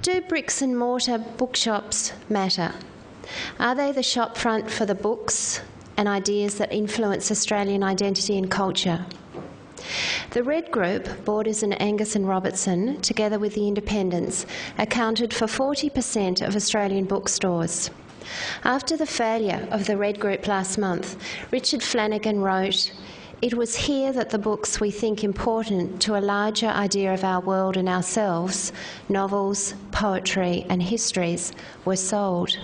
Do bricks and mortar bookshops matter? Are they the shopfront for the books and ideas that influence Australian identity and culture? The Red Group, Borders and Angus and Robertson, together with the Independents, accounted for 40% of Australian bookstores. After the failure of the Red Group last month, Richard Flanagan wrote, "It was here that the books we think important to a larger idea of our world and ourselves, novels, poetry and histories, were sold."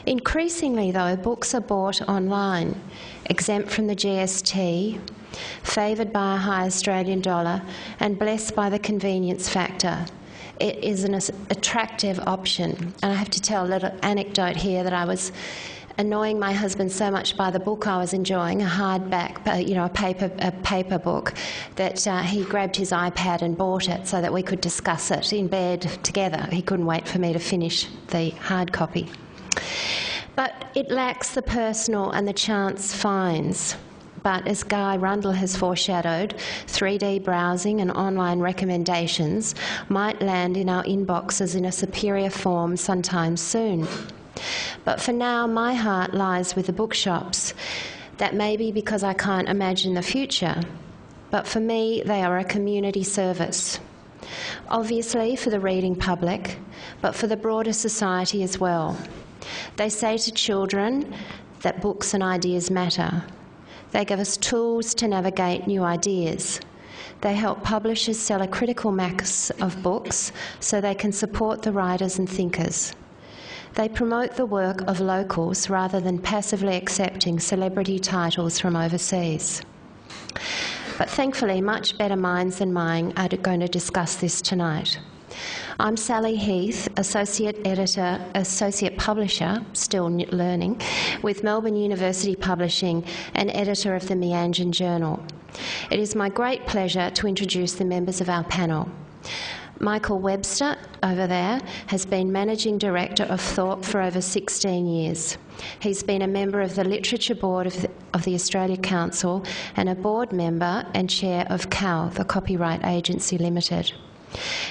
Increasingly, though, books are bought online, exempt from the GST, favoured by a high Australian dollar and blessed by the convenience factor. It is an attractive option. And I have to tell a little anecdote here that I was annoying my husband so much by the book I was enjoying, a hardback, a paper book, that he grabbed his iPad and bought it so that we could discuss it in bed together. He couldn't wait for me to finish the hard copy. But it lacks the personal and the chance finds. But as Guy Rundle has foreshadowed, 3D browsing and online recommendations might land in our inboxes in a superior form sometime soon. But for now, my heart lies with the bookshops. That may be because I can't imagine the future, but for me, they are a community service. Obviously for the reading public, but for the broader society as well. They say to children that books and ideas matter. They give us tools to navigate new ideas. They help publishers sell a critical mass of books so they can support the writers and thinkers. They promote the work of locals rather than passively accepting celebrity titles from overseas. But thankfully, much better minds than mine are going to discuss this tonight. I'm Sally Heath, Associate Editor, Associate Publisher, still learning, with Melbourne University Publishing and Editor of the Meanland Journal. It is my great pleasure to introduce the members of our panel. Michael Webster, over there, has been Managing Director of Thorpe for over 16 years. He's been a member of the Literature Board of the Australia Council and a board member and chair of CAL, the Copyright Agency Limited.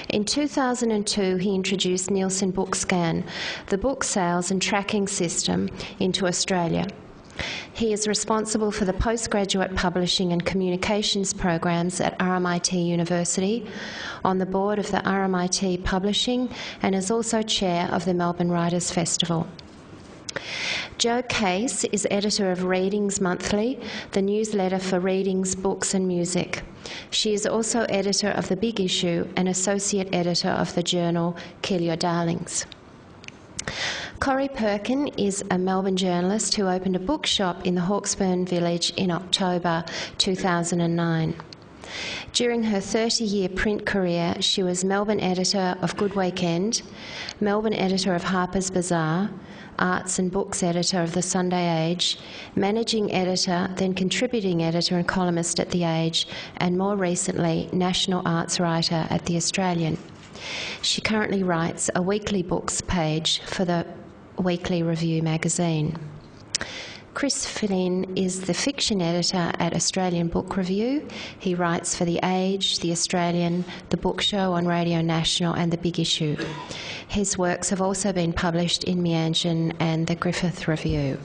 In 2002, he introduced Nielsen Bookscan, the book sales and tracking system, into Australia. He is responsible for the postgraduate publishing and communications programs at RMIT University, on the board of the RMIT Publishing, and is also chair of the Melbourne Writers' Festival. Jo Case is editor of Readings Monthly, the newsletter for readings, books and music. She is also editor of The Big Issue and associate editor of the journal Kill Your Darlings. Corrie Perkin is a Melbourne journalist who opened a bookshop in the Hawkesbury village in October 2009. During her 30-year print career, she was Melbourne editor of Good Weekend, Melbourne editor of Harper's Bazaar, Arts and Books editor of the Sunday Age, managing editor, then contributing editor and columnist at The Age, and more recently, national arts writer at The Australian. She currently writes a weekly books page for the Weekly Review magazine. Chris Flynn is the fiction editor at Australian Book Review. He writes for The Age, The Australian, The Book Show on Radio National and The Big Issue. His works have also been published in Meanland and The Griffith Review.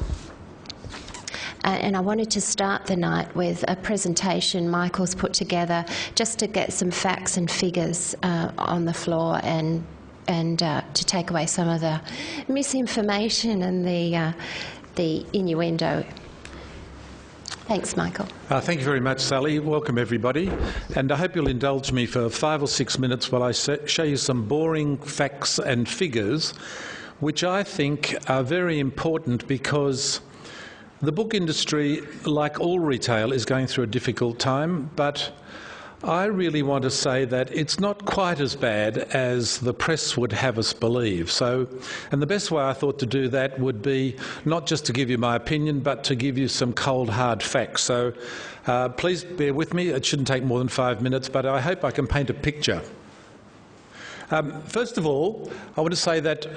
And I wanted to start the night with a presentation Michael's put together just to get some facts and figures on the floor and to take away some of the misinformation and the innuendo. Thanks, Michael. Thank you very much, Sally. Welcome, everybody. And I hope you'll indulge me for 5 or 6 minutes while I show you some boring facts and figures, which I think are very important because the book industry, like all retail, is going through a difficult time, but I really want to say that it's not quite as bad as the press would have us believe. And the best way I thought to do that would be not just to give you my opinion, but to give you some cold, hard facts. So please bear with me. It shouldn't take more than 5 minutes, but I hope I can paint a picture. First of all, I want to say that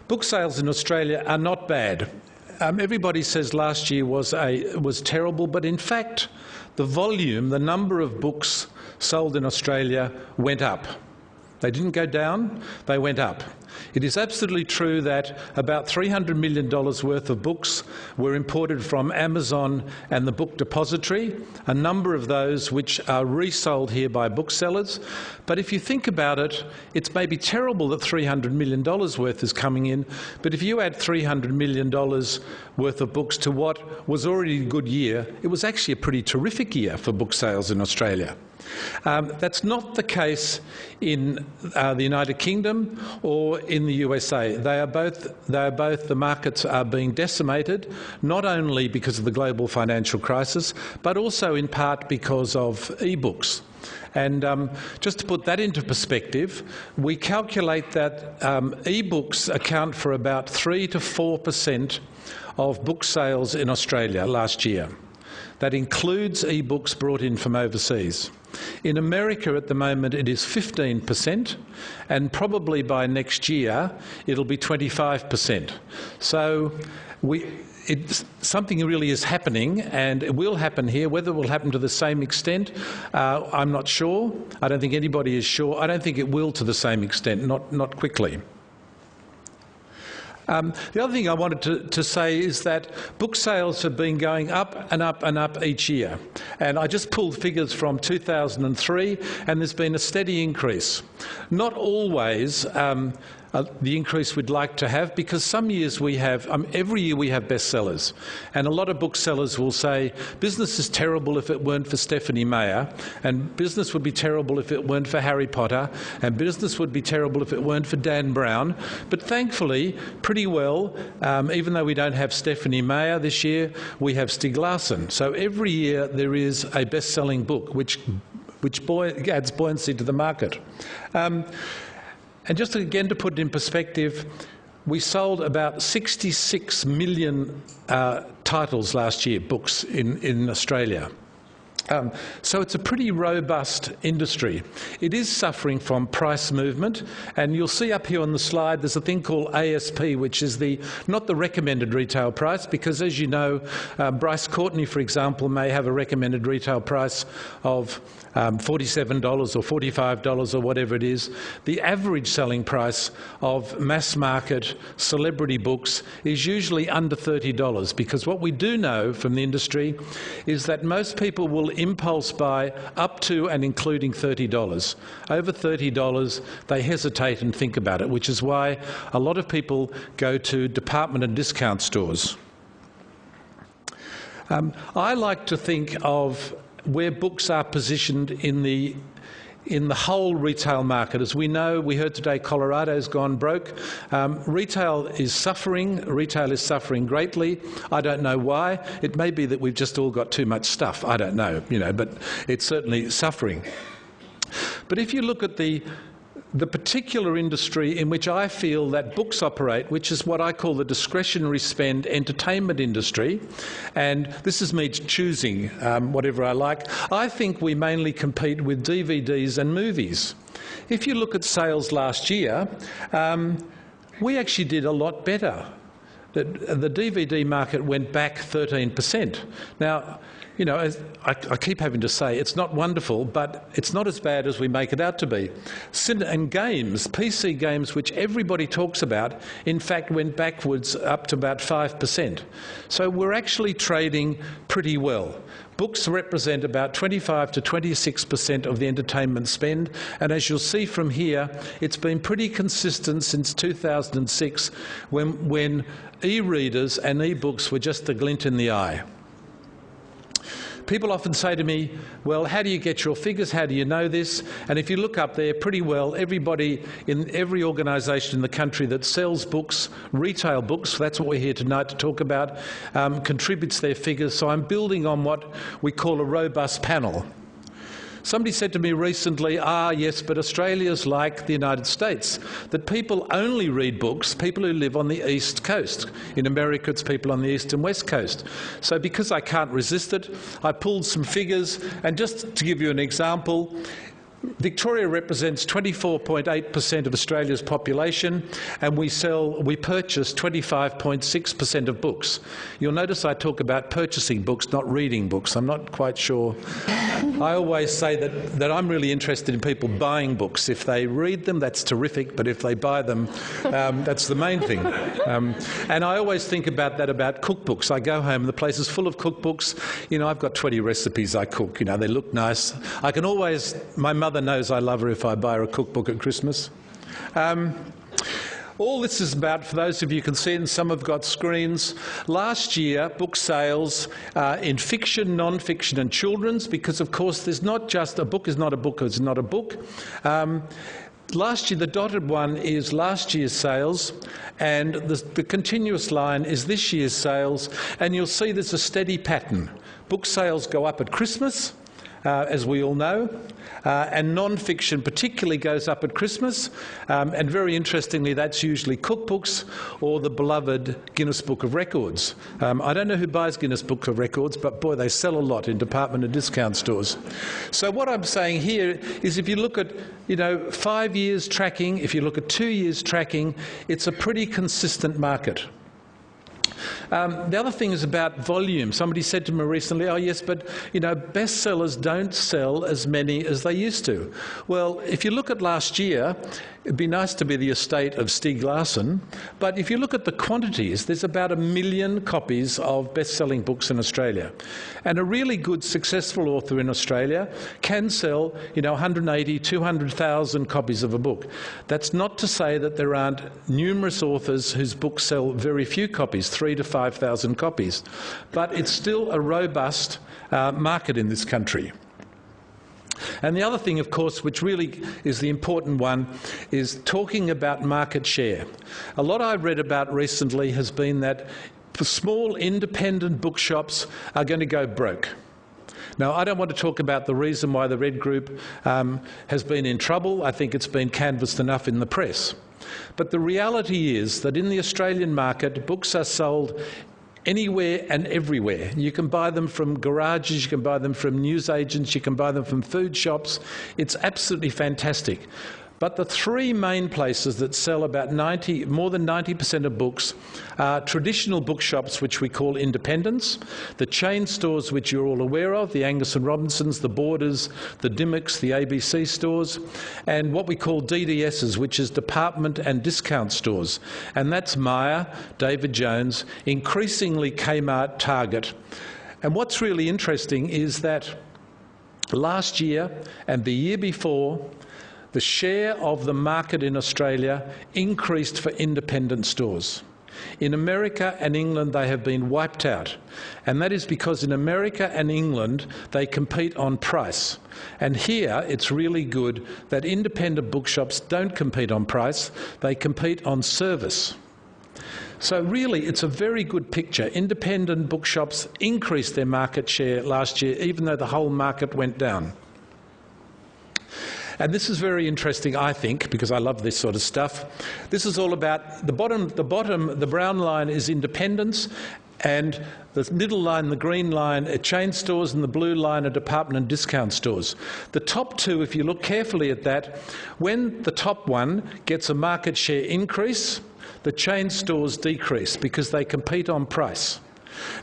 book sales in Australia are not bad. Everybody says last year was terrible, but in fact, the volume, the number of books sold in Australia went up. They didn't go down, they went up. It is absolutely true that about $300 million worth of books were imported from Amazon and the Book Depository, a number of those which are resold here by booksellers. But if you think about it, it's maybe terrible that $300 million worth is coming in, but if you add $300 million worth of books to what was already a good year, it was actually a pretty terrific year for book sales in Australia. That's not the case in the United Kingdom or in the USA. They are both, the markets are being decimated, not only because of the global financial crisis, but also in part because of e-books. And just to put that into perspective, we calculate that e-books account for about 3 to 4% of book sales in Australia last year. That includes e-books brought in from overseas. In America at the moment it is 15%, and probably by next year it'll be 25%. So something really is happening, and it will happen here. Whether it will happen to the same extent, I'm not sure. I don't think anybody is sure. I don't think it will to the same extent, not quickly. The other thing I wanted to say is that book sales have been going up and up and up each year. And I just pulled figures from 2003, and there's been a steady increase. Not always the increase we'd like to have, because some years we have, every year we have bestsellers. And a lot of booksellers will say, business is terrible if it weren't for Stephanie Meyer, and business would be terrible if it weren't for Harry Potter, and business would be terrible if it weren't for Dan Brown. But thankfully, pretty well, even though we don't have Stephanie Meyer this year, we have Stieg Larsson. So every year there is a best-selling book, which adds buoyancy to the market. And just again to put it in perspective, we sold about 66 million titles last year, books in Australia. So it's a pretty robust industry. It is suffering from price movement, and you'll see up here on the slide there's a thing called ASP, which is not the recommended retail price, because as you know, Bryce Courtney, for example, may have a recommended retail price of $47 or $45 or whatever it is. The average selling price of mass market celebrity books is usually under $30, because what we do know from the industry is that most people will impulse buy up to and including $30. Over $30, they hesitate and think about it, which is why a lot of people go to department and discount stores. I like to think of where books are positioned in the whole retail market. As we know, we heard today Colorado's gone broke. Retail is suffering greatly. I don't know why. It may be that we've just all got too much stuff. I don't know, but it's certainly suffering. But if you look at the particular industry in which I feel that books operate, which is what I call the discretionary spend entertainment industry, and this is me choosing whatever I like, I think we mainly compete with DVDs and movies. If you look at sales last year, we actually did a lot better. The DVD market went back 13%. Now, I keep having to say it's not wonderful, but it's not as bad as we make it out to be. And games, PC games, which everybody talks about, in fact went backwards up to about 5%. So we're actually trading pretty well. Books represent about 25 to 26% of the entertainment spend, and as you'll see from here, it's been pretty consistent since 2006, when e-readers and e-books were just a glint in the eye. People often say to me, well, how do you get your figures? How do you know this? And if you look up there, pretty well, everybody in every organisation in the country that sells books, retail books, that's what we're here tonight to talk about, contributes their figures. So I'm building on what we call a robust panel. Somebody said to me recently, yes, but Australia's like the United States, that people only read books, people who live on the East Coast. In America, it's people on the East and West Coast. So because I can't resist it, I pulled some figures, and just to give you an example, Victoria represents 24.8% of Australia's population, and we purchase 25.6% of books. You'll notice I talk about purchasing books, not reading books. I'm not quite sure. I always say that I'm really interested in people buying books. If they read them, that's terrific, but if they buy them, that's the main thing. And I always think about that about cookbooks. I go home and the place is full of cookbooks. You know, I've got 20 recipes I cook. You know, they look nice. I can always, my mother knows I love her if I buy her a cookbook at Christmas. All this is about, for those of you who can see it, and some have got screens, last year book sales in fiction, non-fiction and children's, because of course there's not just a book is not a book is not a book. Last year, the dotted one is last year's sales, and the continuous line is this year's sales, and you'll see there's a steady pattern. Book sales go up at Christmas, as we all know, and non-fiction particularly goes up at Christmas, and very interestingly that's usually cookbooks or the beloved Guinness Book of Records. I don't know who buys Guinness Book of Records, but boy, they sell a lot in department and discount stores. So what I'm saying here is if you look at 5 years tracking, if you look at 2 years tracking, it's a pretty consistent market. The other thing is about volume. Somebody said to me recently, oh yes, but bestsellers don't sell as many as they used to. Well, if you look at last year, it'd be nice to be the estate of Stieg Larsson, but if you look at the quantities, there's about 1 million copies of best-selling books in Australia. And a really good, successful author in Australia can sell 180, 200,000 copies of a book. That's not to say that there aren't numerous authors whose books sell very few copies, 3,000 to 5,000 copies. But it's still a robust market in this country. And the other thing, of course, which really is the important one, is talking about market share. A lot I've read about recently has been that small independent bookshops are going to go broke. Now, I don't want to talk about the reason why the Red Group has been in trouble. I think it's been canvassed enough in the press. But the reality is that in the Australian market, books are sold anywhere and everywhere. You can buy them from garages, you can buy them from newsagents, you can buy them from food shops. It's absolutely fantastic. But the three main places that sell about more than 90% of books are traditional bookshops, which we call independents, the chain stores which you're all aware of, the Angus and Robinsons, the Borders, the Dimmicks, the ABC stores, and what we call DDSs, which is department and discount stores. And that's Myer, David Jones, increasingly Kmart, Target. And what's really interesting is that last year and the year before, the share of the market in Australia increased for independent stores. In America and England, they have been wiped out. And that is because in America and England, they compete on price. And here, it's really good that independent bookshops don't compete on price, they compete on service. So really, it's a very good picture. Independent bookshops increased their market share last year, even though the whole market went down. And this is very interesting, I think, because I love this sort of stuff. This is all about the bottom, the brown line is independents, and the middle line, the green line, are chain stores, and the blue line are department and discount stores. The top two, if you look carefully at that, when the top one gets a market share increase, the chain stores decrease because they compete on price.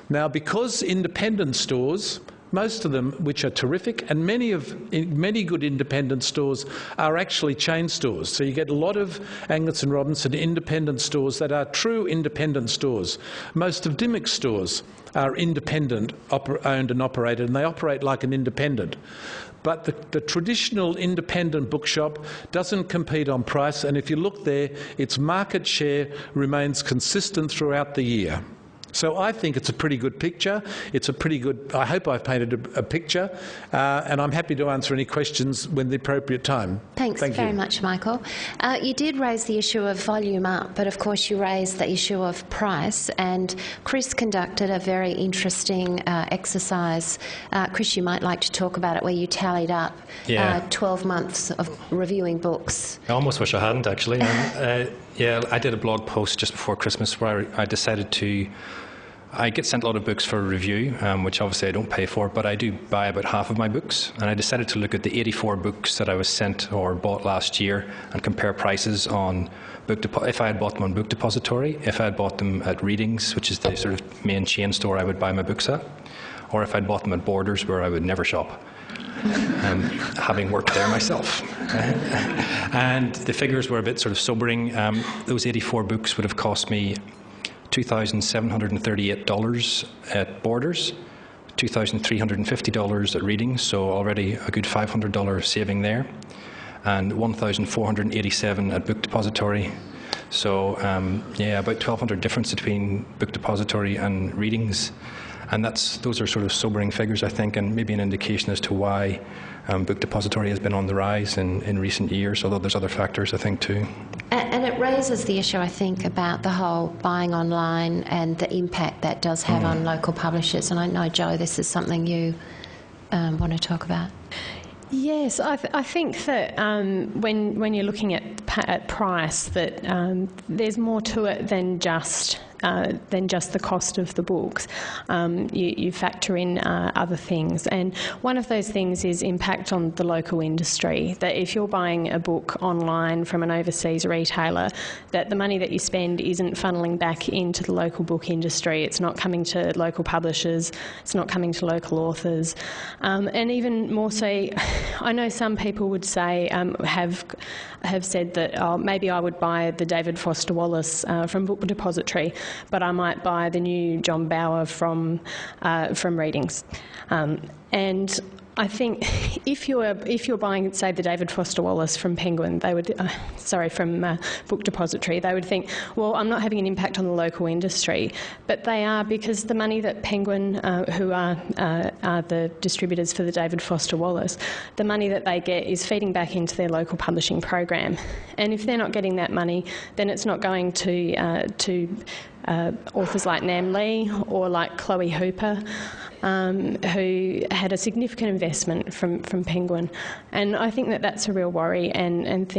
Now, because independent stores, most of them, which are terrific, and many good independent stores are actually chain stores. So you get a lot of Angus and Robinson independent stores that are true independent stores. Most of Dimmicks stores are independent, owned and operated, and they operate like an independent. But the traditional independent bookshop doesn't compete on price, and if you look there, its market share remains consistent throughout the year. So I think it's a pretty good picture. It's a pretty good, I hope I've painted a picture, and I'm happy to answer any questions when the appropriate time. Thank you very much, Michael. You did raise the issue of volume up, but of course you raised the issue of price, and Chris conducted a very interesting exercise. Chris, you might like to talk about it, where you tallied up 12 months of reviewing books. I almost wish I hadn't, actually. Yeah, I did a blog post just before Christmas where I decided to I get sent a lot of books for review, which obviously I don't pay for, but I do buy about half of my books. And I decided to look at the 84 books that I was sent or bought last year and compare prices on if I had bought them on Book Depository, if I had bought them at Readings, which is the sort of main chain store I would buy my books at, or if I'd bought them at Borders, where I would never shop, having worked there myself. And the figures were a bit sort of sobering. Those 84 books would have cost me $2,738 at Borders, $2,350 at Readings, so already a good $500 saving there, and $1,487 at Book Depository. So yeah, about $1,200 difference between Book Depository and Readings. And those are sort of sobering figures, I think, and maybe an indication as to why Book Depository has been on the rise in recent years, although there's other factors, I think, too. And it raises the issue, I think, about the whole buying online and the impact that does have on local publishers. And I know, Jo, this is something you want to talk about. Yes, I think that when you're looking at price, that there's more to it than just the cost of the books. You factor in other things, and one of those things is impact on the local industry. That if you're buying a book online from an overseas retailer, that the money that you spend isn't funneling back into the local book industry. It's not coming to local publishers. It's not coming to local authors, and even more so, I know some people would say have said that maybe I would buy the David Foster Wallace from Book Depository, but I might buy the new John Bower from Readings. And I think if you're buying, say, the David Foster Wallace from Penguin, they would, from Book Depository, they would think, well, I'm not having an impact on the local industry, but they are, because the money that Penguin, who are the distributors for the David Foster Wallace, the money that they get is feeding back into their local publishing program, and if they're not getting that money, then it's not going to authors like Nam Lee or like Chloe Hooper, who had a significant investment from Penguin. And I think that that's a real worry and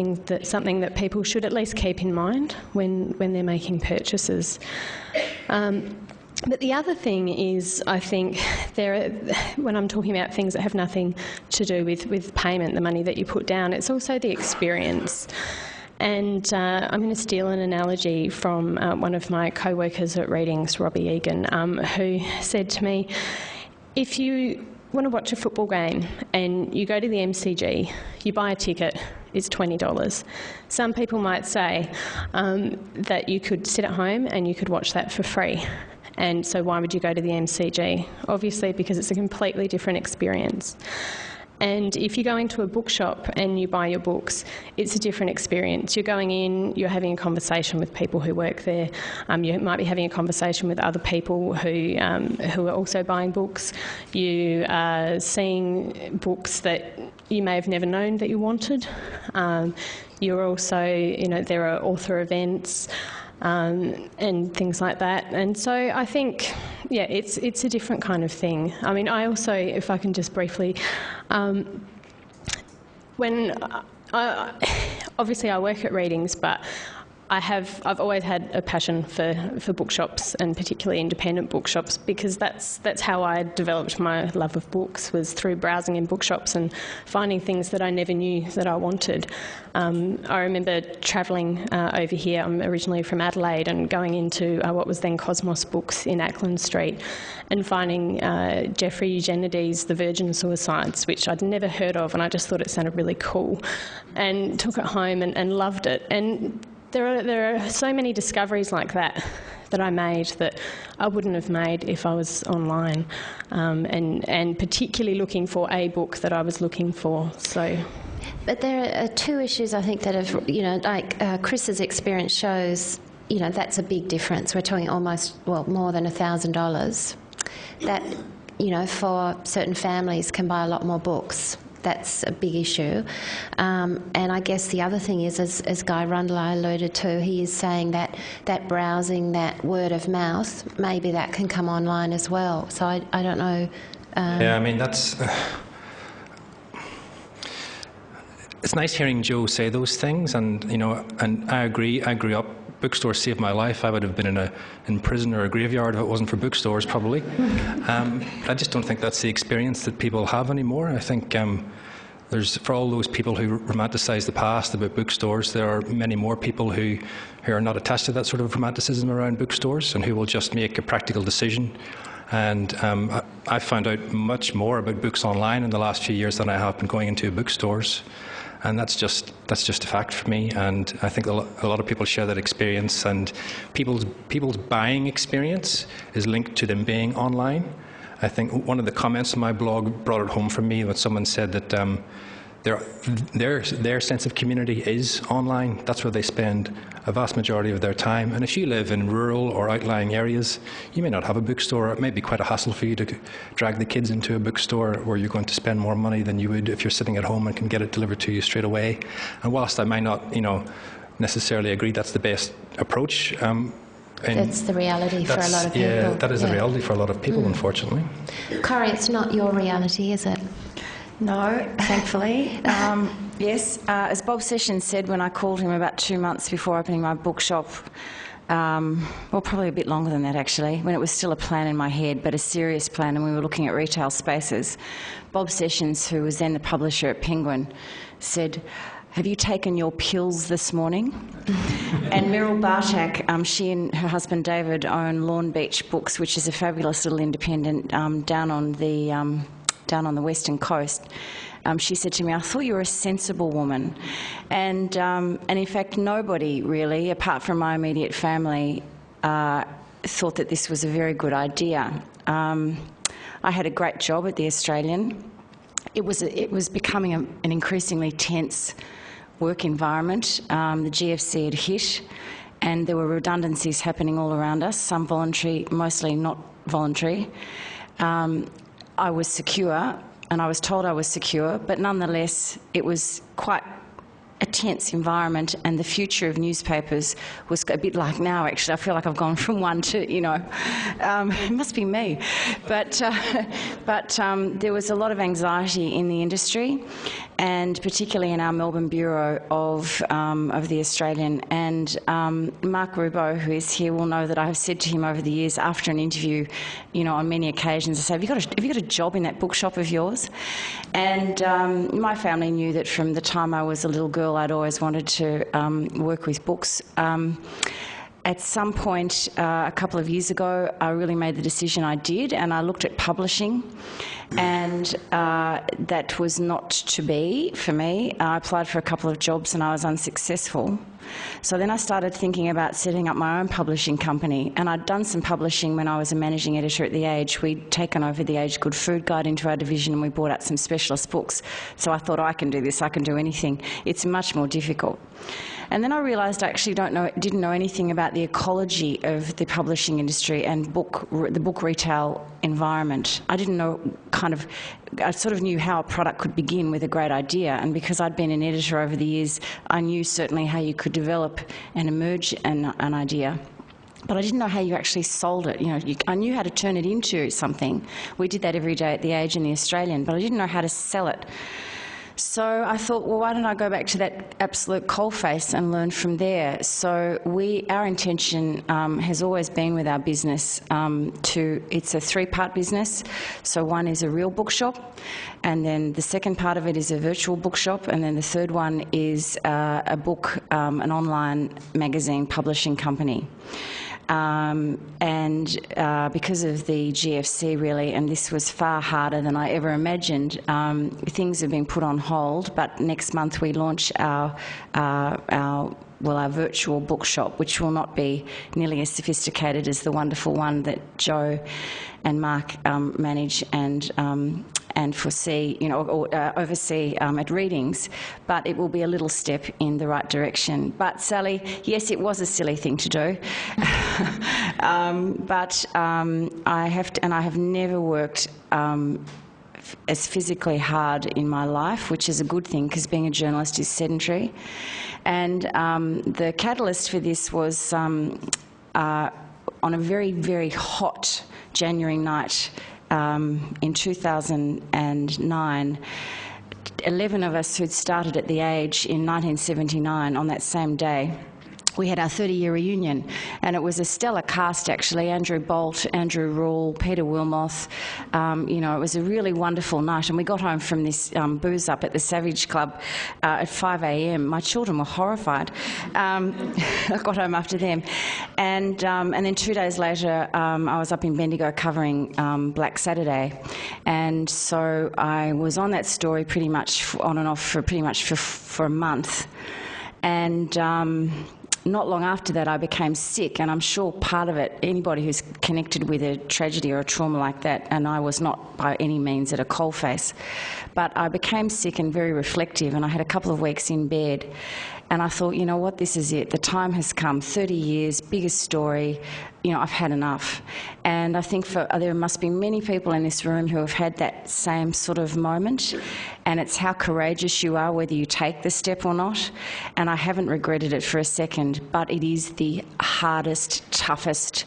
something that people should at least keep in mind when they're making purchases. But the other thing is, I think, when I'm talking about things that have nothing to do with payment, the money that you put down, it's also the experience. And I'm going to steal an analogy from one of my co-workers at Readings, Robbie Egan, who said to me, if you want to watch a football game and you go to the MCG, you buy a ticket, it's $20. Some people might say that you could sit at home and you could watch that for free. And so why would you go to the MCG? Obviously because it's a completely different experience. And if you go into a bookshop and you buy your books, it's a different experience. You're going in, you're having a conversation with people who work there. You might be having a conversation with other people who are also buying books. You are seeing books that you may have never known that you wanted. You're also, there are author events. And things like that. And so I think, yeah, it's a different kind of thing. I mean, I also, if I can just briefly, obviously I work at Readings, but I've always had a passion for bookshops, and particularly independent bookshops, because that's how I developed my love of books, was through browsing in bookshops and finding things that I never knew that I wanted. I remember travelling over here. I'm originally from Adelaide, and going into what was then Cosmos Books in Ackland Street, and finding Geoffrey Eugenides' The Virgin Suicides, which I'd never heard of, and I just thought it sounded really cool, and took it home and loved it. And there are so many discoveries like that I made that I wouldn't have made if I was online, and particularly looking for a book that I was looking for. So, but there are two issues I think that have, like Chris's experience shows, that's a big difference. We're talking almost, more than $1,000. That, for certain families can buy a lot more books. That's a big issue. And I guess the other thing is, as Guy Rundle alluded to, he is saying that browsing, that word of mouth, maybe that can come online as well. So I don't know. Yeah, I mean, it's it's nice hearing Joe say those things, and and I agree. I grew up. Bookstores saved my life. I would have been in prison or a graveyard if it wasn't for bookstores, probably. I just don't think that's the experience that people have anymore. I think there's, for all those people who romanticise the past about bookstores, there are many more people who are not attached to that sort of romanticism around bookstores and who will just make a practical decision. And I've found out much more about books online in the last few years than I have been going into bookstores. And that's just a fact for me, and I think a lot of people share that experience. And people's buying experience is linked to them being online. I think one of the comments on my blog brought it home for me when someone said that their sense of community is online. That's where they spend a vast majority of their time. And if you live in rural or outlying areas, you may not have a bookstore. It may be quite a hassle for you to drag the kids into a bookstore where you're going to spend more money than you would if you're sitting at home and can get it delivered to you straight away. And whilst I might not, necessarily agree that's the best approach, that's the reality for a lot of people. Yeah, that is the reality for a lot of people, unfortunately. Corrie, it's not your reality, is it? No, thankfully. Yes, as Bob Sessions said when I called him about 2 months before opening my bookshop, well, probably a bit longer than that actually, when it was still a plan in my head, but a serious plan, and we were looking at retail spaces. Bob Sessions, who was then the publisher at Penguin, said, "Have you taken your pills this morning?" And Meryl Bartak, she and her husband David own Lawn Beach Books, which is a fabulous little independent down on the western coast. She said to me, "I thought you were a sensible woman." And in fact, nobody really, apart from my immediate family, thought that this was a very good idea. I had a great job at the Australian. It was becoming an increasingly tense work environment. The GFC had hit, and there were redundancies happening all around us, some voluntary, mostly not voluntary. I was secure, and I was told I was secure, but nonetheless it was quite a tense environment, and the future of newspapers was a bit like now actually. I feel like I've gone from one to, it must be me. But there was a lot of anxiety in the industry, and particularly in our Melbourne bureau of the Australian. And Mark Rubbo, who is here, will know that I have said to him over the years after an interview, on many occasions, I say, have you got a job in that bookshop of yours? And my family knew that from the time I was a little girl, I'd always wanted to work with books. At some point, a couple of years ago, I really made the decision I did, and I looked at publishing, and that was not to be for me. I applied for a couple of jobs and I was unsuccessful. So then I started thinking about setting up my own publishing company, and I'd done some publishing when I was a managing editor at The Age. We'd taken over The Age Good Food Guide into our division, and we brought out some specialist books. So I thought, I can do this, I can do anything. It's much more difficult. And then I realised I actually didn't know anything about the ecology of the publishing industry and the book retail environment. I didn't know I sort of knew how a product could begin with a great idea, and because I'd been an editor over the years, I knew certainly how you could develop and emerge an idea. But I didn't know how you actually sold it. I knew how to turn it into something. We did that every day at The Age and The Australian, but I didn't know how to sell it. So I thought, well, why don't I go back to that absolute coalface and learn from there? So our intention has always been with our business it's a three-part business. So one is a real bookshop, and then the second part of it is a virtual bookshop, and then the third one is an online magazine publishing company. Because of the GFC really, and this was far harder than I ever imagined, things have been put on hold, but next month we launch our virtual bookshop, which will not be nearly as sophisticated as the wonderful one that Joe and Mark manage and foresee, oversee at readings, but it will be a little step in the right direction. But Sally, yes, it was a silly thing to do, but I have never worked as physically hard in my life, which is a good thing because being a journalist is sedentary. And the catalyst for this was on a very, very hot January night in 2009, 11 of us who'd started at the Age in 1979 on that same day. We had our 30-year reunion, and it was a stellar cast, actually. Andrew Bolt, Andrew Rule, Peter Wilmoth. It was a really wonderful night, and we got home from this booze up at the Savage Club at 5 a.m. My children were horrified. I got home after them. And then 2 days later, I was up in Bendigo covering Black Saturday. And so I was on that story pretty much on and off for a month. And not long after that, I became sick, and I'm sure part of it, anybody who's connected with a tragedy or a trauma like that, and I was not by any means at a coalface, but I became sick and very reflective, and I had a couple of weeks in bed, and I thought, you know what, this is it. The time has come. 30 years, biggest story. I've had enough. And I think there must be many people in this room who have had that same sort of moment, and it's how courageous you are, whether you take the step or not. And I haven't regretted it for a second, but it is the hardest, toughest,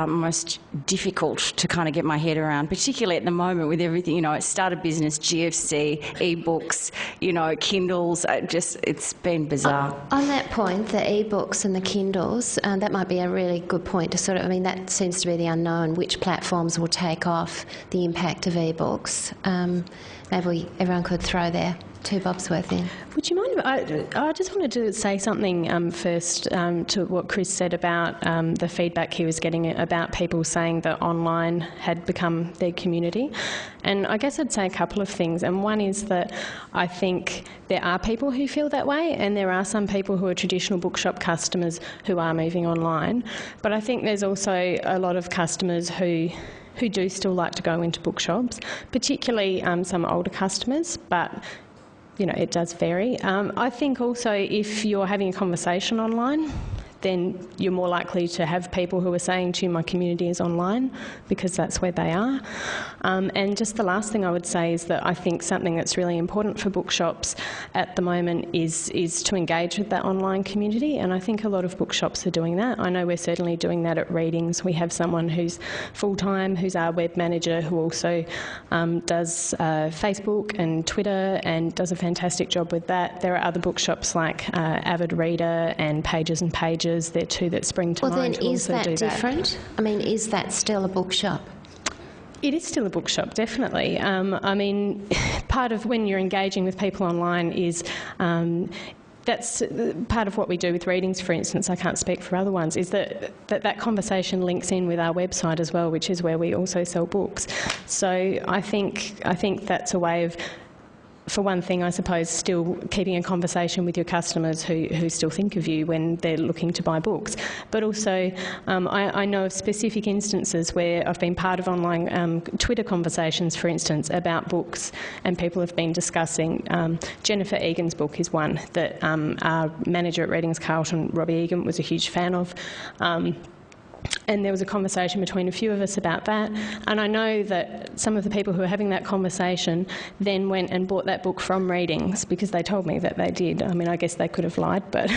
most difficult to kind of get my head around, particularly at the moment with everything, started business, GFC, ebooks, Kindles, it's been bizarre. On that point, the ebooks and the Kindles, that might be a really good point to that seems to be the unknown, which platforms will take off the impact of ebooks. Maybe everyone could throw their 2 bobs worth in. Would you mind? I just wanted to say something first to what Chris said about the feedback he was getting about people saying that online had become their community. And I guess I'd say a couple of things. And one is that I think there are people who feel that way, and there are some people who are traditional bookshop customers who are moving online. But I think there's also a lot of customers who do still like to go into bookshops, particularly some older customers, but it does vary. I think also if you're having a conversation online, then you're more likely to have people who are saying to you, my community is online, because that's where they are. And just the last thing I would say is that I think something that's really important for bookshops at the moment is to engage with that online community, and I think a lot of bookshops are doing that. I know we're certainly doing that at Readings. We have someone who's full-time, who's our web manager, who also does Facebook and Twitter and does a fantastic job with that. There are other bookshops like Avid Reader and Pages and Pages. They're 2 that spring to mind. Well, then is that different? Is that still a bookshop? It is still a bookshop, definitely. Part of when you're engaging with people online is that's part of what we do with Readings, for instance. I can't speak for other ones, is that conversation links in with our website as well, which is where we also sell books. So I think that's a way of, for one thing, I suppose, still keeping a conversation with your customers who still think of you when they're looking to buy books. But also, I know of specific instances where I've been part of online Twitter conversations, for instance, about books, and people have been discussing. Jennifer Egan's book is one that our manager at Readings Carlton, Robbie Egan, was a huge fan of. And there was a conversation between a few of us about that. And I know that some of the people who were having that conversation then went and bought that book from Readings, because they told me that they did. I guess they could have lied, but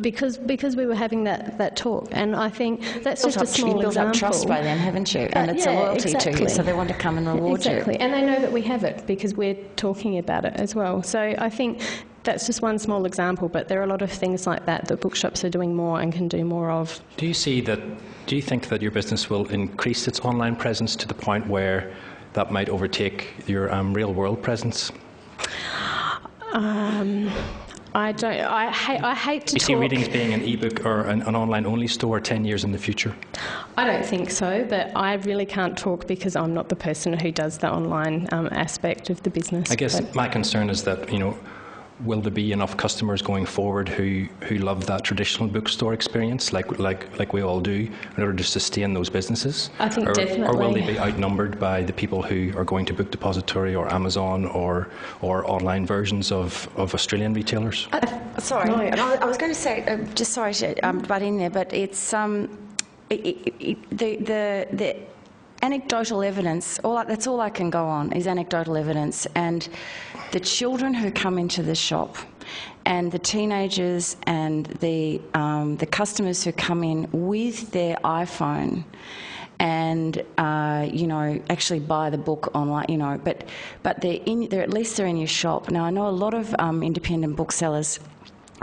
because we were having that talk. And I think that's just a small example. You've built up trust by them, haven't you? And it's a loyalty to you, so they want to come and reward you. Exactly. And they know that we have it because we're talking about it as well. So I think that's just one small example, but there are a lot of things like that bookshops are doing more and can do more of. Do you think that your business will increase its online presence to the point where that might overtake your real world presence? I don't. I hate to talk. Do you see Readings being an ebook or an online only store 10 years in the future? I don't think so, but I really can't talk because I'm not the person who does the online aspect of the business. I guess my concern is that, will there be enough customers going forward who love that traditional bookstore experience, like we all do, in order to sustain those businesses? I think definitely. Or will they be outnumbered by the people who are going to Book Depository or Amazon or online versions of Australian retailers? Sorry, I was going to say, just sorry to butt in there, but it's the anecdotal evidence, that's all I can go on, is anecdotal evidence. And the children who come into the shop and the teenagers and the customers who come in with their iPhone and you know, actually buy the book online. You know, but they're at least they're in your shop. Now, I know a lot of independent booksellers.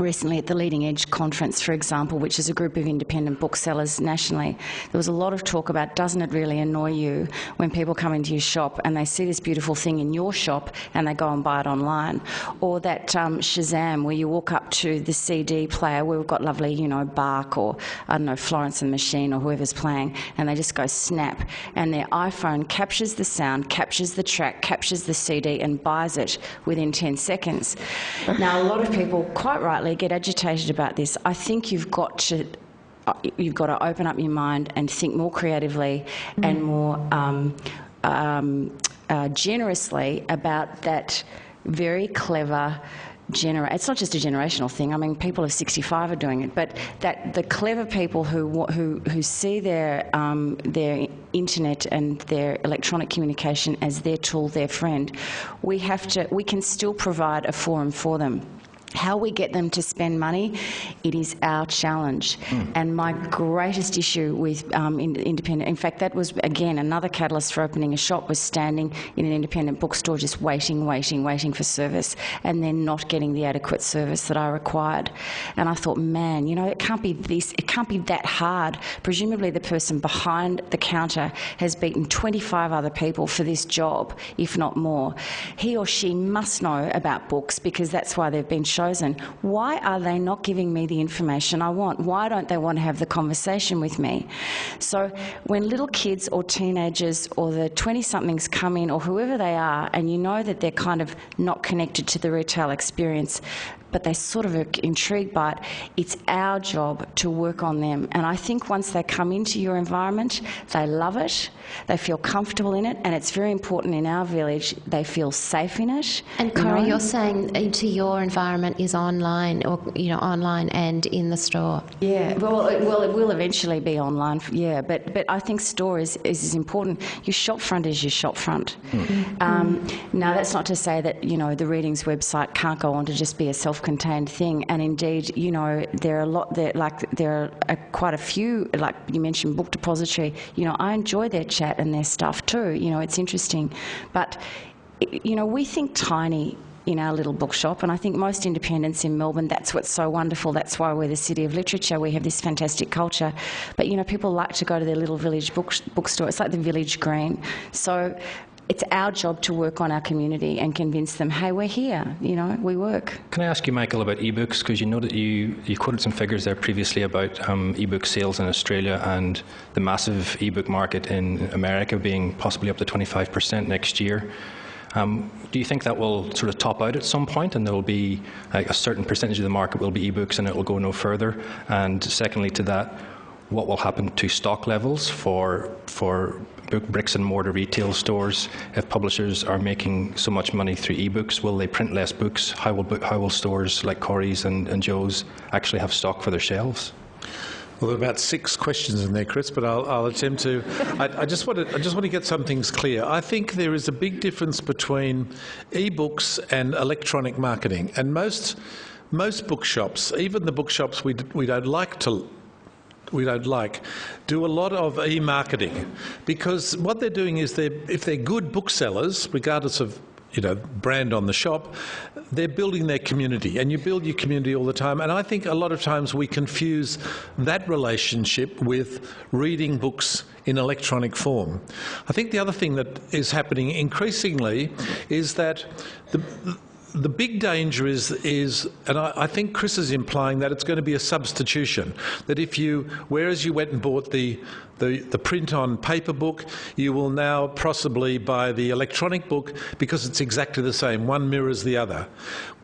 Recently at the Leading Edge conference, for example, which is a group of independent booksellers nationally, there was a lot of talk about, doesn't it really annoy you when people come into your shop and they see this beautiful thing in your shop and they go and buy it online? Or that Shazam, where you walk up to the CD player where we've got lovely, you know, Bach or, I don't know, Florence and the Machine or whoever's playing, and they just go snap, and their iPhone captures the sound, captures the track, captures the CD and buys it within 10 seconds. Now, a lot of people, quite rightly, get agitated about this. I think you've got to open up your mind and think more creatively and more generously about that very clever it's not just a generational thing. I mean, people of 65 are doing it, but that the clever people who see their internet and their electronic communication as their tool, their friend, we can still provide a forum for them. How we get them to spend money, it is our challenge. And my greatest issue with independent, in fact, that was, again, another catalyst for opening a shop, was standing in an independent bookstore just waiting for service and then not getting the adequate service that I required. And I thought, man, you know, it can't be that hard. Presumably the person behind the counter has beaten 25 other people for this job, if not more. He or she must know about books because that's why they've been chosen. Why are they not giving me the information I want? Why don't they want to have the conversation with me? So when little kids or teenagers or the 20-somethings come in, or whoever they are, and you know that they're kind of not connected to the retail experience, but they sort of are intrigued by it, it's our job to work on them. And I think once they come into your environment, they love it, they feel comfortable in it, and it's very important in our village, they feel safe in it. And Corrie, you're saying into your environment is online, or, you know, online and in the store? Yeah, well, it will eventually be online, yeah, but I think store is important. Your shop front is your shop front. Now, that's not to say that, you know, the Readings website can't go on to just be a self-contained thing, and indeed, you know, there are quite a few, like you mentioned, Book Depository. You know, I enjoy their chat and their stuff too. You know, it's interesting, but you know, we think tiny in our little bookshop, and I think most independents in Melbourne, that's what's so wonderful. That's why we're the city of literature. We have this fantastic culture, but you know, people like to go to their little village bookstore. It's like the village green. So it's our job to work on our community and convince them, hey, we're here, you know, we work. Can I ask you, Michael, about ebooks? Because you know that you quoted some figures there previously about ebook sales in Australia and the massive ebook market in America being possibly up to 25% next year. Do you think that will sort of top out at some point, and there will be a certain percentage of the market will be ebooks and it will go no further? And secondly to that, what will happen to stock levels for bricks and mortar retail stores if publishers are making so much money through ebooks? Will they print less books? How will stores like Corrie's and Joe's actually have stock for their shelves? Well, there are about 6 questions in there, Chris, but I'll attempt to. I just want to get some things clear. I think there is a big difference between ebooks and electronic marketing, and most bookshops, even the bookshops we don't like, do a lot of e-marketing, because what they're doing is if they're good booksellers, regardless of, you know, brand on the shop, they're building their community, and you build your community all the time. And I think a lot of times we confuse that relationship with reading books in electronic form. I think the other thing that is happening increasingly is that the big danger is, and I think Chris is implying that it's going to be a substitution. That whereas you went and bought the print on paper book, you will now possibly buy the electronic book because it's exactly the same. One mirrors the other.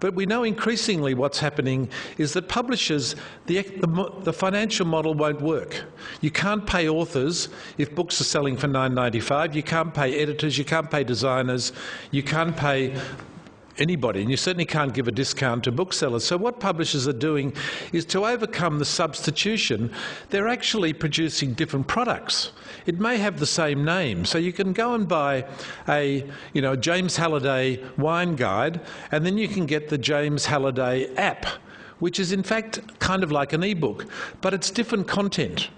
But we know increasingly what's happening is that publishers, the financial model won't work. You can't pay authors if books are selling for $9.95. You can't pay editors. You can't pay designers. You can't pay anybody, and you certainly can't give a discount to booksellers. So what publishers are doing is, to overcome the substitution, they're actually producing different products. It may have the same name, so you can go and buy a James Halliday wine guide, and then you can get the James Halliday app, which is in fact kind of like an ebook, but it's different content.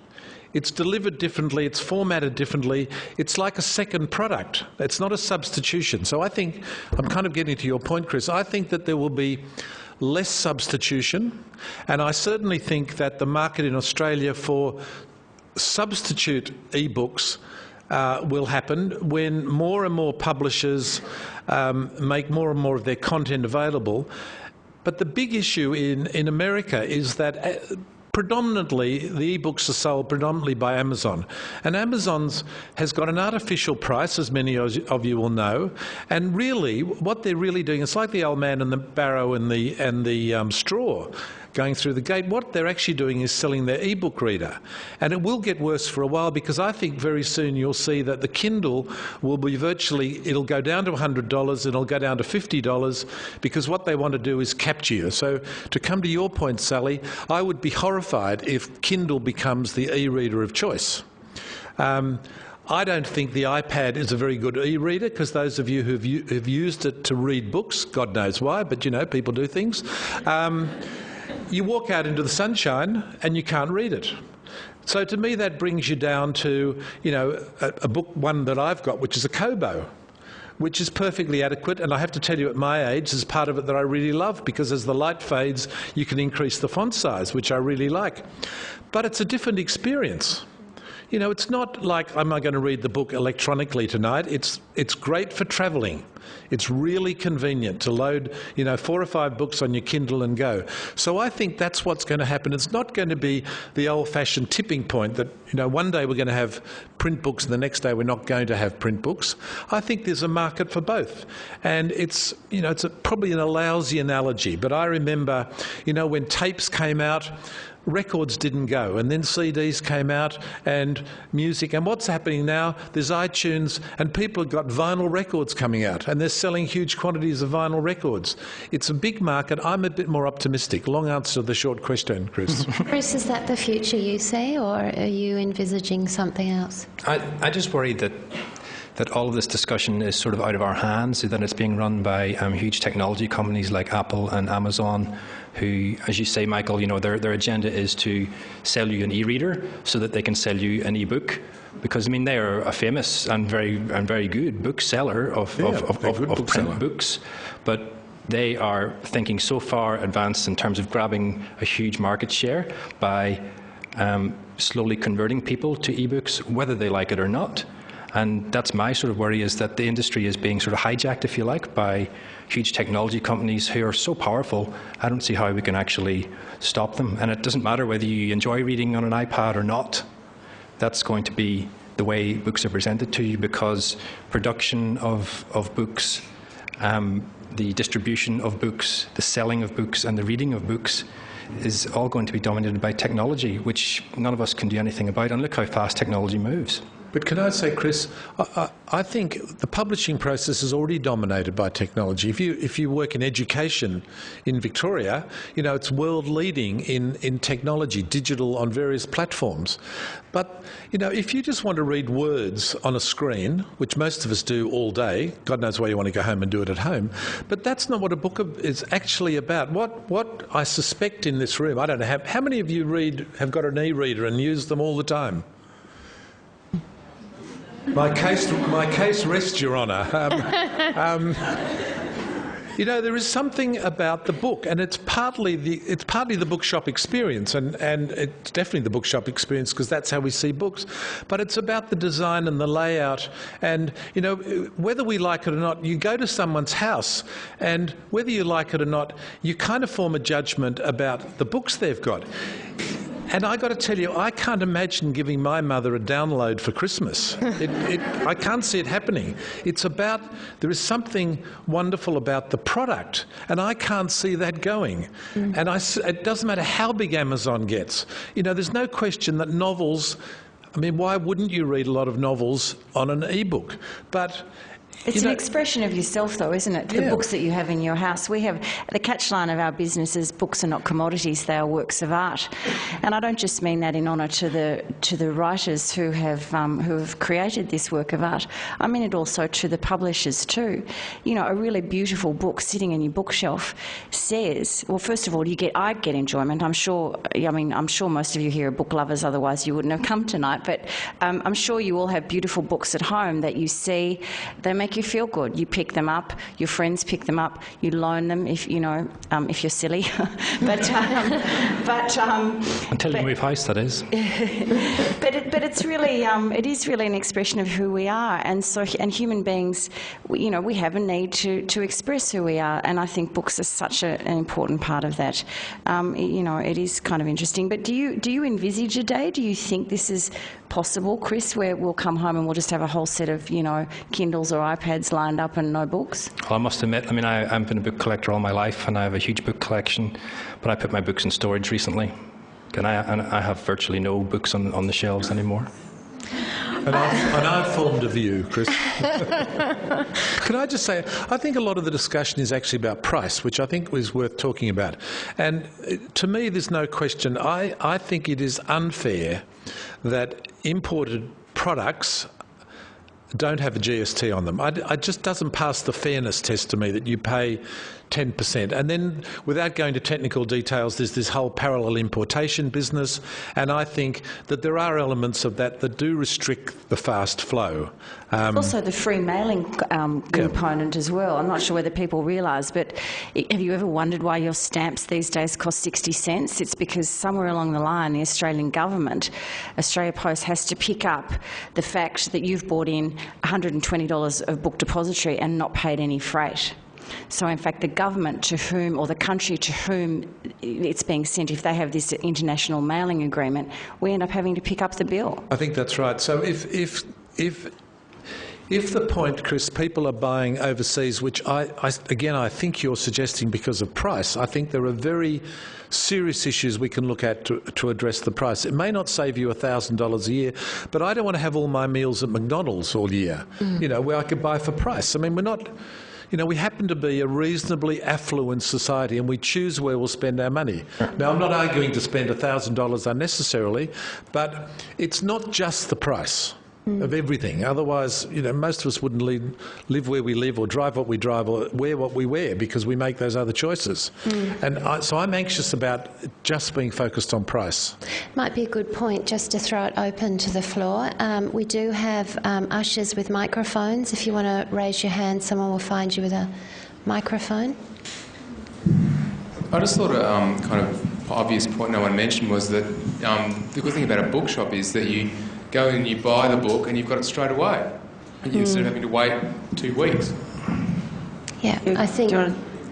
it's delivered differently, it's formatted differently. It's like a second product. It's not a substitution. So I think, I'm kind of getting to your point, Chris, I think that there will be less substitution, and I certainly think that the market in Australia for substitute e-books will happen when more and more publishers make more and more of their content available. But the big issue in America is that predominantly the e-books are sold predominantly by Amazon, and Amazon's has got an artificial price, as many of you will know, and really what they're really doing, it's like the old man and the barrow and the straw going through the gate. What they're actually doing is selling their e-book reader, and it will get worse for a while, because I think very soon you'll see that the Kindle will be it'll go down to $100, it'll go down to $50, because what they want to do is capture you. So to come to your point, Sally, I would be horrified if Kindle becomes the e-reader of choice. I don't think the iPad is a very good e-reader, because those of you who've used it to read books, God knows why, but you know, people do things. You walk out into the sunshine and you can't read it. So to me that brings you down to, you know, a book, one that I've got, which is a Kobo, which is perfectly adequate, and I have to tell you at my age there's part of it that I really love, because as the light fades you can increase the font size, which I really like. But it's a different experience. You know, it's not like, am I going to read the book electronically tonight? It's great for travelling. It's really convenient to load, you know, 4 or 5 books on your Kindle and go. So I think that's what's going to happen. It's not going to be the old-fashioned tipping point that, you know, one day we're going to have print books and the next day we're not going to have print books. I think there's a market for both. And it's, you know, probably a lousy analogy, but I remember, you know, when tapes came out, records didn't go, and then CDs came out and music, and what's happening now, there's iTunes and people have got vinyl records coming out and they're selling huge quantities of vinyl records. It's a big market. I'm a bit more optimistic. Long answer to the short question, Chris. Chris, is that the future you see, or are you envisaging something else? I just worry that all of this discussion is sort of out of our hands, that it's being run by huge technology companies like Apple and Amazon, who, as you say, Michael, you know, their agenda is to sell you an e-reader so that they can sell you an e-book. Because I mean, they are a famous and very good bookseller of print books, but they are thinking so far advanced in terms of grabbing a huge market share by slowly converting people to e-books, whether they like it or not. And that's my sort of worry, is that the industry is being sort of hijacked, if you like, by huge technology companies who are so powerful. I don't see how we can actually stop them. And it doesn't matter whether you enjoy reading on an iPad or not. That's going to be the way books are presented to you, because production of books, the distribution of books, the selling of books and the reading of books is all going to be dominated by technology, which none of us can do anything about. And look how fast technology moves. But can I say, Chris, I think the publishing process is already dominated by technology. If you work in education in Victoria, you know, it's world leading in technology, digital on various platforms. But, you know, if you just want to read words on a screen, which most of us do all day, God knows why you want to go home and do it at home, but that's not what a book is actually about. What I suspect in this room, I don't know, how many of you have got an e-reader and use them all the time? My case rests, Your Honour. You know, there is something about the book, and it's partly the bookshop experience, and it's definitely the bookshop experience, because that's how we see books. But it's about the design and the layout, and you know, whether we like it or not, you go to someone's house, and whether you like it or not, you kind of form a judgment about the books they've got. And I got to tell you, I can't imagine giving my mother a download for Christmas. I can't see it happening. There is something wonderful about the product, and I can't see that going. And it doesn't matter how big Amazon gets. You know, there's no question that novels, I mean, why wouldn't you read a lot of novels on an e-book? But It's an expression of yourself, though, isn't it? The books that you have in your house. We have the catchline of our business is books are not commodities; they are works of art. And I don't just mean that in honour to the writers who have created this work of art. I mean it also to the publishers too. You know, a really beautiful book sitting in your bookshelf says, well, first of all, I get enjoyment. I'm sure most of you here are book lovers, otherwise you wouldn't have come tonight. But I'm sure you all have beautiful books at home that you see. They make you feel good. You pick them up, your friends pick them up, you loan them if you're silly. Until you move house, that is. but it's really it is really an expression of who we are, and human beings, we have a need to express who we are, and I think books are such an important part of that. It is kind of interesting. But do you envisage a day? Do you think this is possible, Chris, where we'll come home and we'll just have a whole set of Kindles or iPads lined up and no books? Well, I must admit, I've been a book collector all my life, and I have a huge book collection, but I put my books in storage recently, and I have virtually no books on the shelves anymore. And I've formed a view, Chris. Can I just say, I think a lot of the discussion is actually about price, which I think is worth talking about. And to me, there's no question. I think it is unfair that imported products don't have a GST on them. It just doesn't pass the fairness test to me that you pay 10%. And then, without going to technical details, there's this whole parallel importation business, and I think that there are elements of that do restrict the fast flow. Also the free mailing component as well. I'm not sure whether people realise, but have you ever wondered why your stamps these days cost 60 cents? It's because somewhere along the line the Australian government, Australia Post, has to pick up the fact that you've bought in $120 of book depository and not paid any freight. So in fact the government to whom, or the country to whom it's being sent, if they have this international mailing agreement, we end up having to pick up the bill. I think that's right. So if the point, Chris, people are buying overseas, which I think you're suggesting because of price, I think there are very serious issues we can look at to address the price. It may not save you $1,000 a year, but I don't want to have all my meals at McDonald's all year, where I could buy for price. I mean, we're not... we happen to be a reasonably affluent society, and we choose where we'll spend our money. Now, I'm not arguing to spend $1,000 unnecessarily, but it's not just the price of everything. Otherwise, most of us wouldn't live where we live, or drive what we drive, or wear what we wear, because we make those other choices. And so I'm anxious about just being focused on price. Might be a good point just to throw it open to the floor. We do have ushers with microphones. If you want to raise your hand, someone will find you with a microphone. I just thought a kind of obvious point no one mentioned was that the good thing about a bookshop is that you go and you buy the book and you've got it straight away, instead of having to wait 2 weeks. Yeah, I think...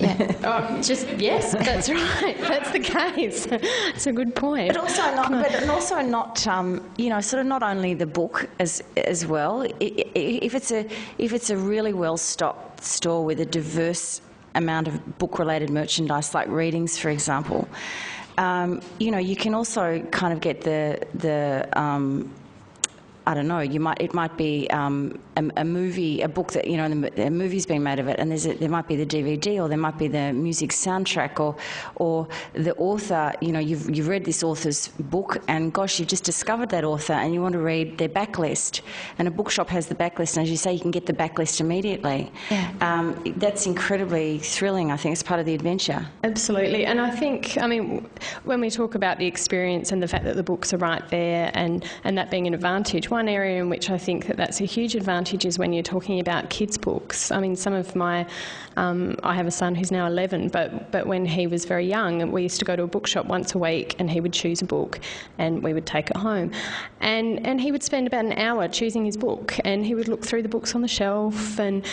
Yes, that's right. That's the case. It's a good point. But also not, sort of not only the book as well. If it's a really well stocked store with a diverse amount of book-related merchandise, like readings, for example, you can also kind of get the I don't know. It might be a movie, a book that a movie's been made of it, and there might be the DVD, or there might be the music soundtrack, or the author. You've read this author's book, and gosh, you've just discovered that author, and you want to read their backlist. And a bookshop has the backlist, and as you say, you can get the backlist immediately. Yeah. That's incredibly thrilling. I think it's part of the adventure. Absolutely, and I think when we talk about the experience and the fact that the books are right there, and that being an advantage. One area in which I think that's a huge advantage is when you're talking about kids' books. I mean, some of my... I have a son who's now 11, but when he was very young, we used to go to a bookshop once a week, and he would choose a book and we would take it home. And he would spend about an hour choosing his book, and he would look through the books on the shelf, and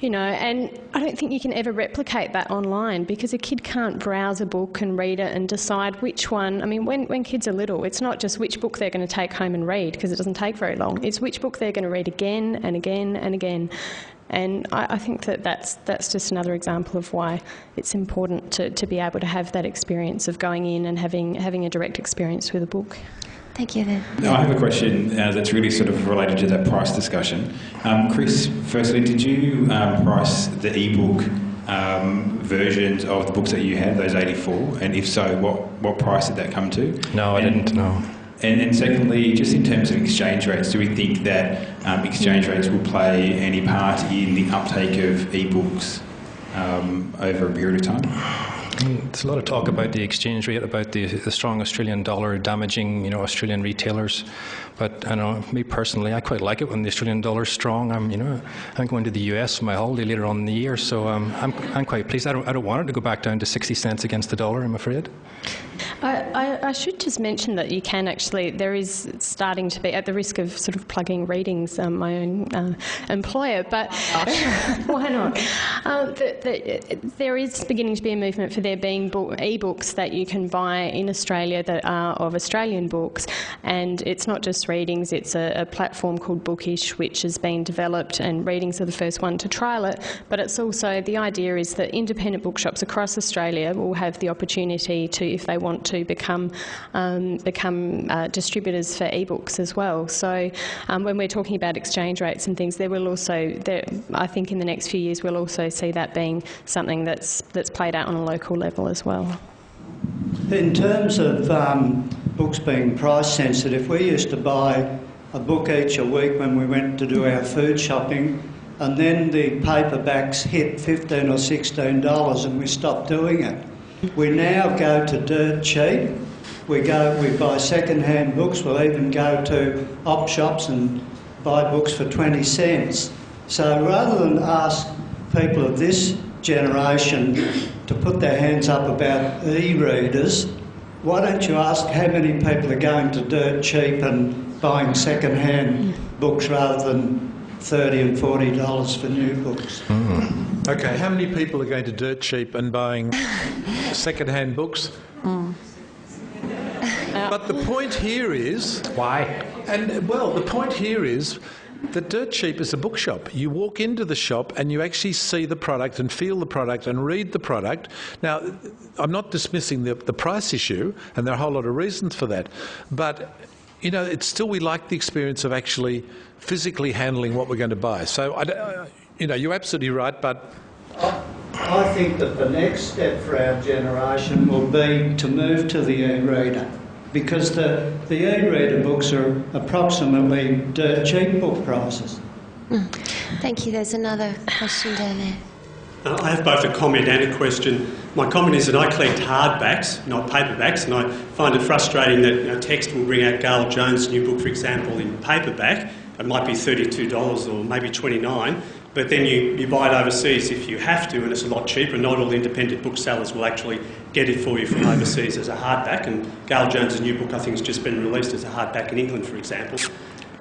I don't think you can ever replicate that online, because a kid can't browse a book and read it and decide which one. I mean, when kids are little, it's not just which book they're going to take home and read, because it doesn't take very long. It's which book they're going to read again and again and again. And I think that's just another example of why it's important to be able to have that experience of going in and having a direct experience with a book. Thank you then. Now, I have a question that's really sort of related to that price discussion. Chris, firstly, did you price the ebook versions of the books that you had, those 84? And if so, what price did that come to? No, I didn't, no. And secondly, just in terms of exchange rates, do we think that exchange rates will play any part in the uptake of ebooks over a period of time? There's a lot of talk about the exchange rate, about the strong Australian dollar damaging, Australian retailers. But I know, me personally, I quite like it when the Australian dollar's strong. I'm going to the US for my holiday later on in the year, so I'm quite pleased. I don't want it to go back down to 60 cents against the dollar, I'm afraid. I should just mention that you can actually, there is starting to be, at the risk of sort of plugging Readings, my own employer, but why not? There is beginning to be a movement for there being ebooks that you can buy in Australia that are of Australian books, and it's not just Readings, it's a platform called Bookish which has been developed, and Readings are the first one to trial it, but it's also, the idea is that independent bookshops across Australia will have the opportunity to, if they want to, become distributors for ebooks as well. So when we're talking about exchange rates and things, there will also, I think in the next few years we'll also see that being something that's played out on a local level as well. In terms of books being price sensitive, we used to buy a book each a week when we went to do our food shopping, and then the paperbacks hit $15 or $16 and we stopped doing it. We now go to dirt cheap. We buy second-hand books. We'll even go to op shops and buy books for 20 cents. So rather than ask people of this generation to put their hands up about e-readers, why don't you ask how many people are going to dirt cheap and buying second-hand books rather than $30 and $40 for new books? Okay, how many people are going to dirt cheap and buying second-hand books? But the point here is... Why? And, well, the point here is that dirt cheap is a bookshop. You walk into the shop and you actually see the product and feel the product and read the product. Now, I'm not dismissing the price issue, and there are a whole lot of reasons for that, but... it's still, we like the experience of actually physically handling what we're going to buy. So, you're absolutely right, but... I think that the next step for our generation will be to move to the e-reader, because the e-reader books are approximately dirt cheap book prices. Thank you. There's another question down there. I have both a comment and a question. My comment is that I collect hardbacks, not paperbacks, and I find it frustrating that Text will bring out Gail Jones' new book, for example, in paperback. It might be $32 or maybe $29, but then you buy it overseas if you have to, and it's a lot cheaper. Not all independent booksellers will actually get it for you from overseas as a hardback, and Gail Jones' new book, I think, has just been released as a hardback in England, for example.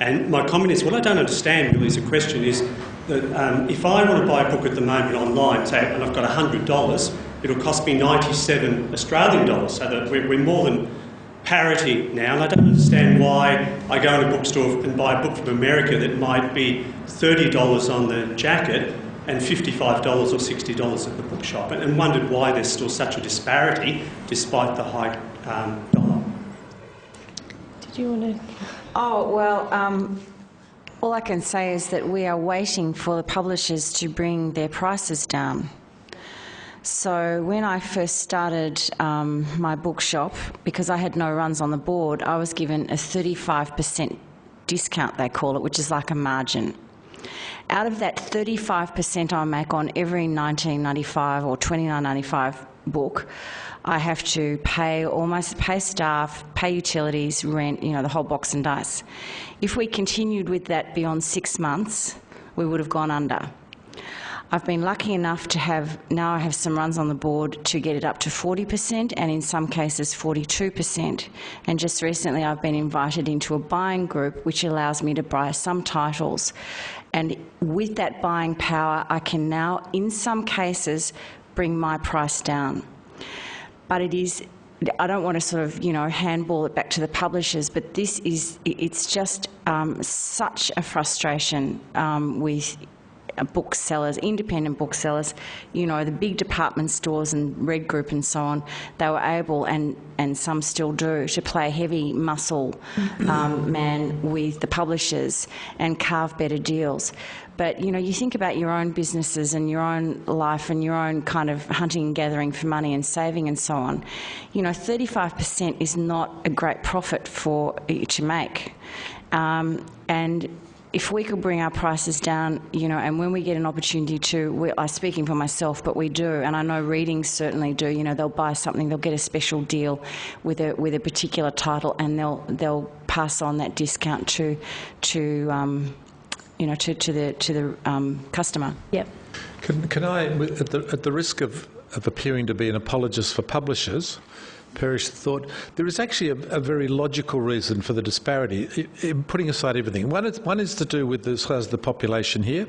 And my comment is, what I don't understand really as a question is that if I want to buy a book at the moment online, say, and I've got $100, it'll cost me 97 Australian dollars, so that we're more than parity now, and I don't understand why I go in a bookstore and buy a book from America that might be $30 on the jacket and $55 or $60 at the bookshop, and wondered why there's still such a disparity despite the high dollar. Did you want to... Oh, well, all I can say is that we are waiting for the publishers to bring their prices down. So when I first started my bookshop, because I had no runs on the board, I was given a 35% discount, they call it, which is like a margin. Out of that 35% I make on every $19.95 or $29.95 book, I have to pay staff, pay utilities, rent, the whole box and dice. If we continued with that beyond 6 months, we would have gone under. I've been lucky enough to now I have some runs on the board to get it up to 40%, and in some cases 42%. And just recently I've been invited into a buying group which allows me to buy some titles. And with that buying power, I can now, in some cases, bring my price down. But I don't want to sort of, handball it back to the publishers, but it's just such a frustration with booksellers, independent booksellers, you know, the big department stores and Red Group and so on, they were able, and some still do, to play heavy muscle man with the publishers and carve better deals. But, you know, you think about your own businesses and your own life and your own kind of hunting and gathering for money and saving and so on. You know, 35% is not a great profit for you to make. And if we could bring our prices down, you know, and when we get an opportunity to, I'm speaking for myself, but we do, and I know readings certainly do, you know, they'll buy something, they'll get a special deal with a particular title, and they'll pass on that discount to the customer. Yep. Can I, at the risk of appearing to be an apologist for publishers, perish the thought, there is actually a very logical reason for the disparity, putting aside everything. One is to do with the population here.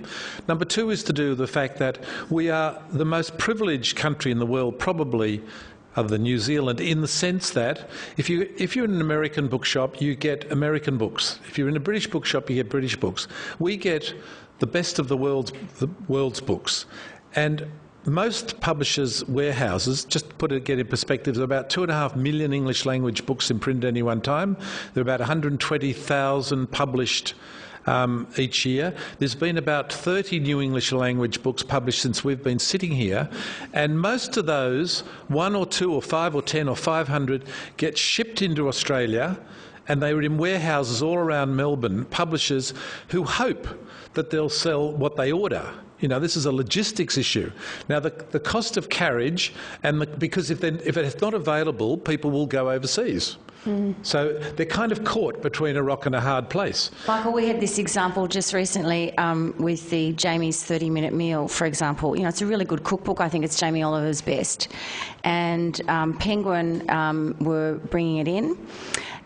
Number two is to do with the fact that we are the most privileged country in the world, probably, other than New Zealand, in the sense that if you're in an American bookshop, you get American books. If you're in a British bookshop, you get British books. We get the best of the world's books. And most publishers' warehouses, just to get in perspective, there are about 2.5 million English language books in print at any one time. There are about 120,000 published each year. There's been about 30 new English language books published since we've been sitting here, and most of those, 1 or 2 or 5 or 10 or 500, get shipped into Australia, and they were in warehouses all around Melbourne, publishers who hope that they'll sell what they order. You know, this is a logistics issue. Now, the cost of carriage, because if it's not available, people will go overseas. So they're kind of caught between a rock and a hard place. Michael, we had this example just recently with the Jamie's 30-minute meal, for example. You know, it's a really good cookbook. I think it's Jamie Oliver's best. And Penguin were bringing it in,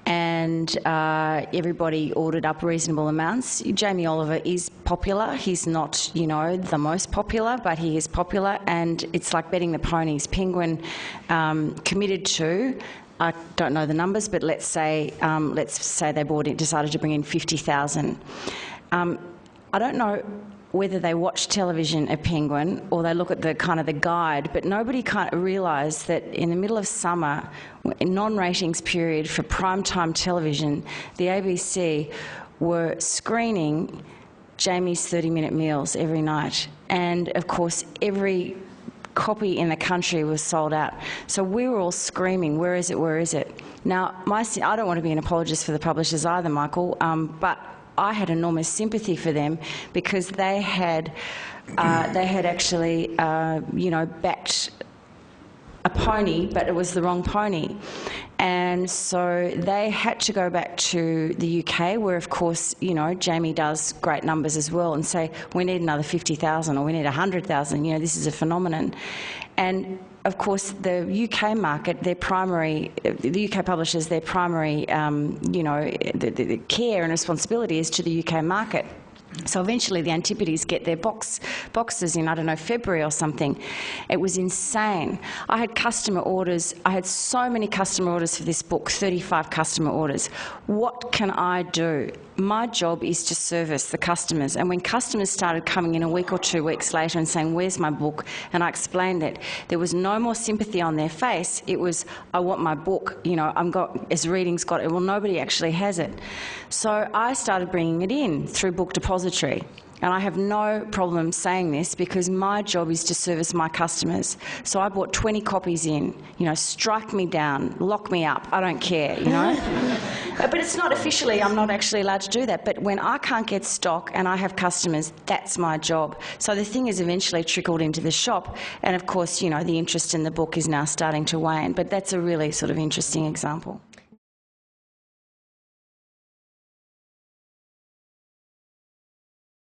and everybody ordered up reasonable amounts. Jamie Oliver is popular. He's not, you know, the most popular, but he is popular, and it's like betting the ponies. Penguin committed to, I don't know the numbers, but let's say they decided to bring in 50,000. I don't know whether they watch television at Penguin or they look at the guide, but nobody kind of realised that in the middle of summer, in non-ratings period for primetime television, the ABC were screening Jamie's 30-minute meals every night, and of course every copy in the country was sold out. So we were all screaming, where is it, where is it? Now, I don't want to be an apologist for the publishers either, Michael, but I had enormous sympathy for them because they had actually, you know, backed a pony, but it was the wrong pony. And so they had to go back to the UK, where, of course, you know, Jamie does great numbers as well, and say, we need another 50,000 or we need 100,000. You know, this is a phenomenon. And, of course, the UK market, the UK publishers, their primary, you know, the care and responsibility is to the UK market. So eventually the Antipodes get their boxes in, I don't know, February or something. It was insane. I had customer orders. I had so many customer orders for this book, 35 customer orders. What can I do? My job is to service the customers. And when customers started coming in a week or 2 weeks later and saying, where's my book? And I explained it, there was no more sympathy on their face. It was, I want my book. You know, as readings got it. Well, nobody actually has it. So I started bringing it in through Book Depository. And I have no problem saying this because my job is to service my customers. So I bought 20 copies in, you know, strike me down, lock me up, I don't care, you know. But it's not officially, I'm not actually allowed to do that. But when I can't get stock and I have customers, that's my job. So the thing has eventually trickled into the shop. And of course, you know, the interest in the book is now starting to wane. But that's a really sort of interesting example.